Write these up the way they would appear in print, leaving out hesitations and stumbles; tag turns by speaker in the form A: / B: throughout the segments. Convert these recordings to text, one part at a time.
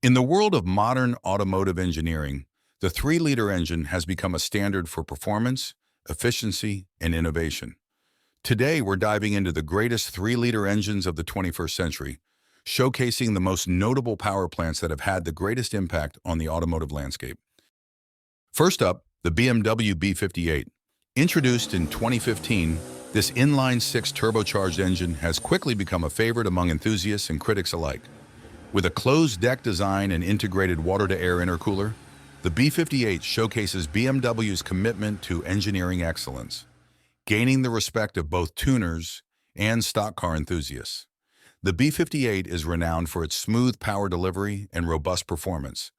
A: In the world of modern automotive engineering, the 3-liter engine has become a standard for performance, efficiency, and innovation. Today, we're diving into the greatest 3-liter engines of the 21st century, showcasing the most notable power plants that have had the greatest impact on the automotive landscape. First up, the BMW B58. Introduced in 2015, this inline-six turbocharged engine has quickly become a favorite among enthusiasts and critics alike. With a closed-deck design and integrated water-to-air intercooler, the B58 showcases BMW's commitment to engineering excellence, gaining the respect of both tuners and stock car enthusiasts. The B58 is renowned for its smooth power delivery and robust performance,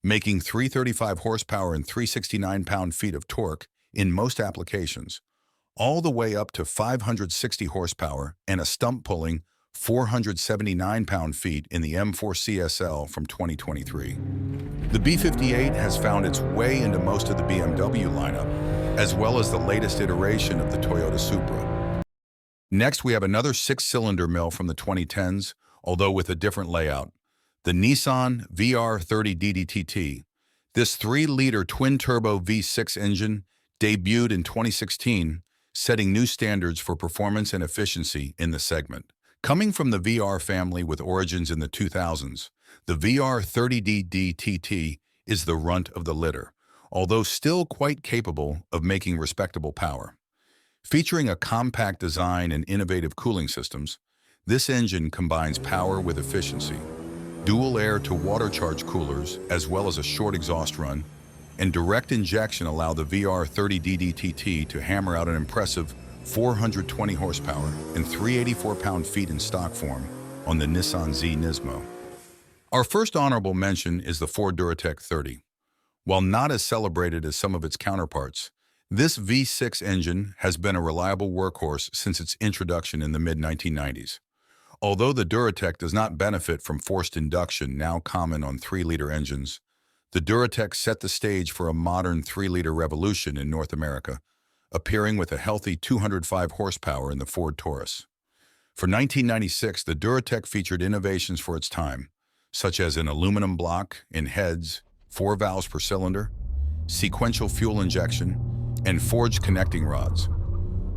A: making 335 horsepower and 369 pound-feet of torque in most applications, all the way up to 560 horsepower and a stump-pulling 479 pound-feet in the M4 CSL from 2023. The B58 has found its way into most of the BMW lineup, as well as the latest iteration of the Toyota Supra. Next, we have another 6-cylinder mill from the 2010s, although with a different layout. The Nissan VR30 DDTT. This 3-liter twin-turbo V6 engine debuted in 2016, setting new standards for performance and efficiency in the segment. Coming from the VR family with origins in the 2000s, the VR30 DDTT is the runt of the litter, although still quite capable of making respectable power. Featuring a compact design and innovative cooling systems, this engine combines power with efficiency. Dual air-to-water charge coolers, as well as a short exhaust run, and direct injection allow the VR30 DDTT to hammer out an impressive 420 horsepower and 384 pound-feet in stock form on the Nissan Z Nismo. Our first honorable mention is the Ford Duratec 30. While not as celebrated as some of its counterparts, this V6 engine has been a reliable workhorse since its introduction in the mid-1990s. Although the Duratec does not benefit from forced induction now common on 3-liter engines, the Duratec set the stage for a modern 3-liter revolution in North America, appearing with a healthy 205 horsepower in the Ford Taurus. For 1996, the Duratec featured innovations for its time, such as an aluminum block in heads, 4 valves per cylinder, sequential fuel injection, and forged connecting rods.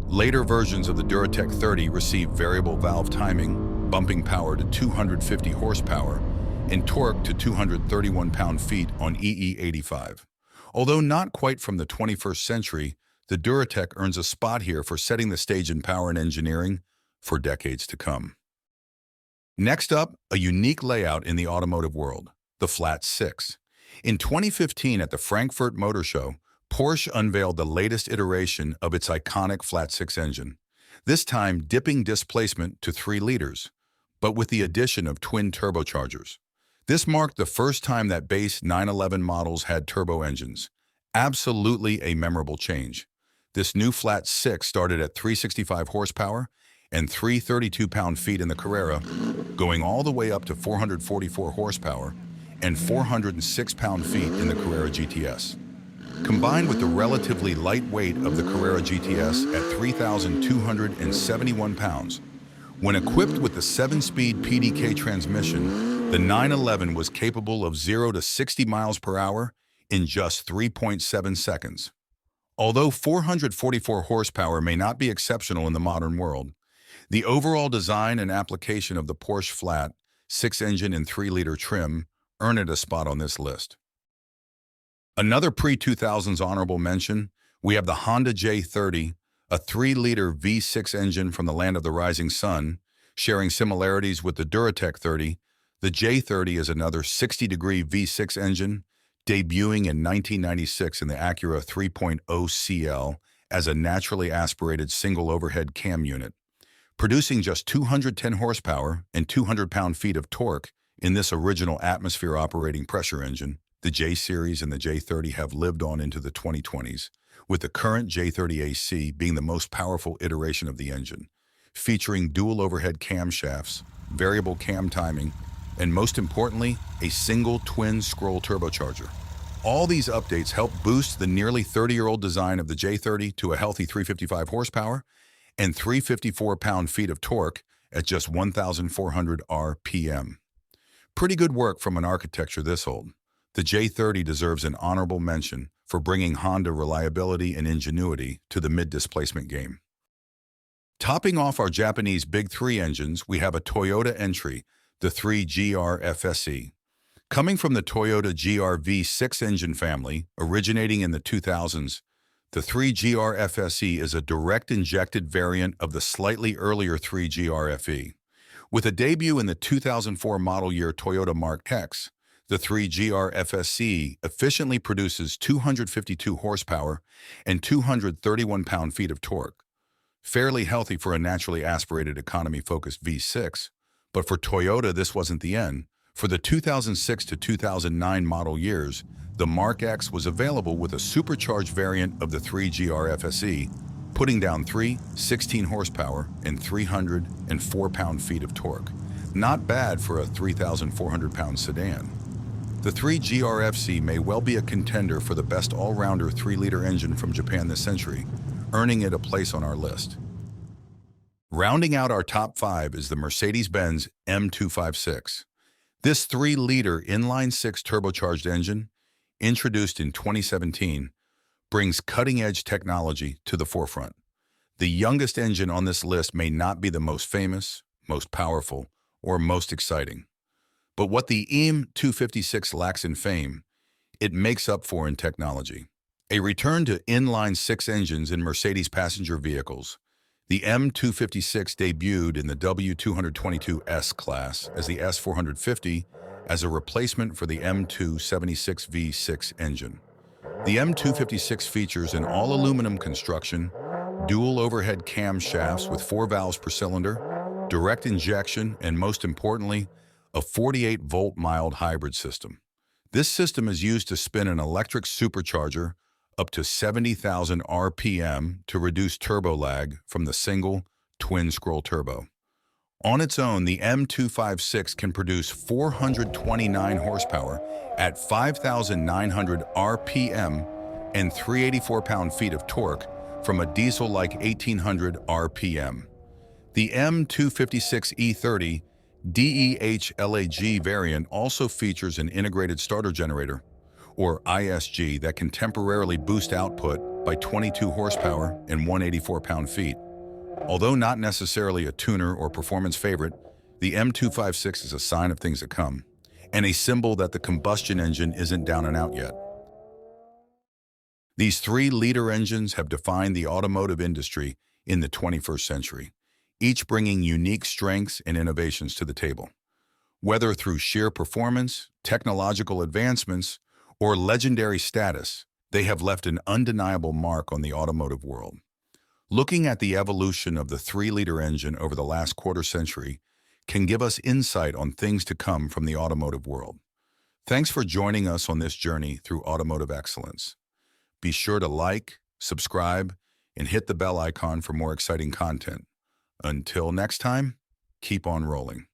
A: Later versions of the Duratec 30 received variable valve timing, bumping power to 250 horsepower, and torque to 231 pound-feet on EE85. Although not quite from the 21st century, the Duratec earns a spot here for setting the stage in power and engineering for decades to come. Next up, a unique layout in the automotive world, the Flat 6. In 2015 at the Frankfurt Motor Show, Porsche unveiled the latest iteration of its iconic Flat 6 engine, this time dipping displacement to 3 liters, but with the addition of twin turbochargers. This marked the first time that base 911 models had turbo engines. Absolutely a memorable change. This new Flat 6 started at 365 horsepower and 332 pound-feet in the Carrera, going all the way up to 444 horsepower and 406 pound-feet in the Carrera GTS. Combined with the relatively light weight of the Carrera GTS at 3,271 pounds, when equipped with the 7-speed PDK transmission, the 911 was capable of 0 to 60 miles per hour in just 3.7 seconds. Although 444 horsepower may not be exceptional in the modern world, the overall design and application of the Porsche Flat 6 engine and 3-liter trim earn it a spot on this list. Another pre-2000s honorable mention, we have the Honda J30, a 3-liter V6 engine from the land of the rising sun. Sharing similarities with the Duratec 30, the J30 is another 60-degree V6 engine, debuting in 1996 in the Acura 3.0 CL as a naturally aspirated single overhead cam unit. Producing just 210 horsepower and 200 pound-feet of torque in this original atmosphere operating pressure engine, the J-Series and the J30 have lived on into the 2020s, with the current J30 AC being the most powerful iteration of the engine, featuring dual overhead camshafts, variable cam timing, and most importantly, a single twin-scroll turbocharger. All these updates help boost the nearly 30-year-old design of the J30 to a healthy 355 horsepower and 354 pound-feet of torque at just 1,400 RPM. Pretty good work from an architecture this old. The J30 deserves an honorable mention for bringing Honda reliability and ingenuity to the mid-displacement game. Topping off our Japanese Big Three engines, we have a Toyota entry, the 3GR FSE. Coming from the Toyota GR V6 engine family, originating in the 2000s, the 3GR FSE is a direct-injected variant of the slightly earlier 3GR FE. With a debut in the 2004 model year Toyota Mark X, the 3GR FSE efficiently produces 252 horsepower and 231 pound-feet of torque. Fairly healthy for a naturally aspirated economy-focused V6, but for Toyota this wasn't the end. For the 2006 to 2009 model years, the Mark X was available with a supercharged variant of the 3GR FSE, putting down 16 horsepower and 304 pound-feet of torque. Not bad for a 3,400-pound sedan. The 3GR FSE may well be a contender for the best all-rounder 3-liter engine from Japan this century, earning it a place on our list. Rounding out our top 5 is the Mercedes-Benz M256. This 3-liter inline-6 turbocharged engine, introduced in 2017, brings cutting-edge technology to the forefront. The youngest engine on this list may not be the most famous, most powerful, or most exciting. But what the M256 lacks in fame, it makes up for in technology. A return to inline-6 engines in Mercedes passenger vehicles, the M256 debuted in the W222S class as the S450 as a replacement for the M276 V6 engine. The M256 features an all-aluminum construction, dual overhead camshafts with 4 valves per cylinder, direct injection, and most importantly, a 48-volt mild hybrid system. This system is used to spin an electric supercharger up to 70,000 RPM to reduce turbo lag from the single twin-scroll turbo. On its own, the M256 can produce 429 horsepower at 5,900 RPM and 384 pound-feet of torque from a diesel-like 1,800 RPM. The M256 E30 DEHLAG variant also features an integrated starter generator, or ISG, that can temporarily boost output by 22 horsepower and 184 pound-feet. Although not necessarily a tuner or performance favorite, the M256 is a sign of things to come, and a symbol that the combustion engine isn't down and out yet. These 3-liter engines have defined the automotive industry in the 21st century, each bringing unique strengths and innovations to the table. Whether through sheer performance, technological advancements, or legendary status, they have left an undeniable mark on the automotive world. Looking at the evolution of the 3-liter engine over the last quarter century can give us insight on things to come from the automotive world. Thanks for joining us on this journey through automotive excellence. Be sure to like, subscribe, and hit the bell icon for more exciting content. Until next time, keep on rolling.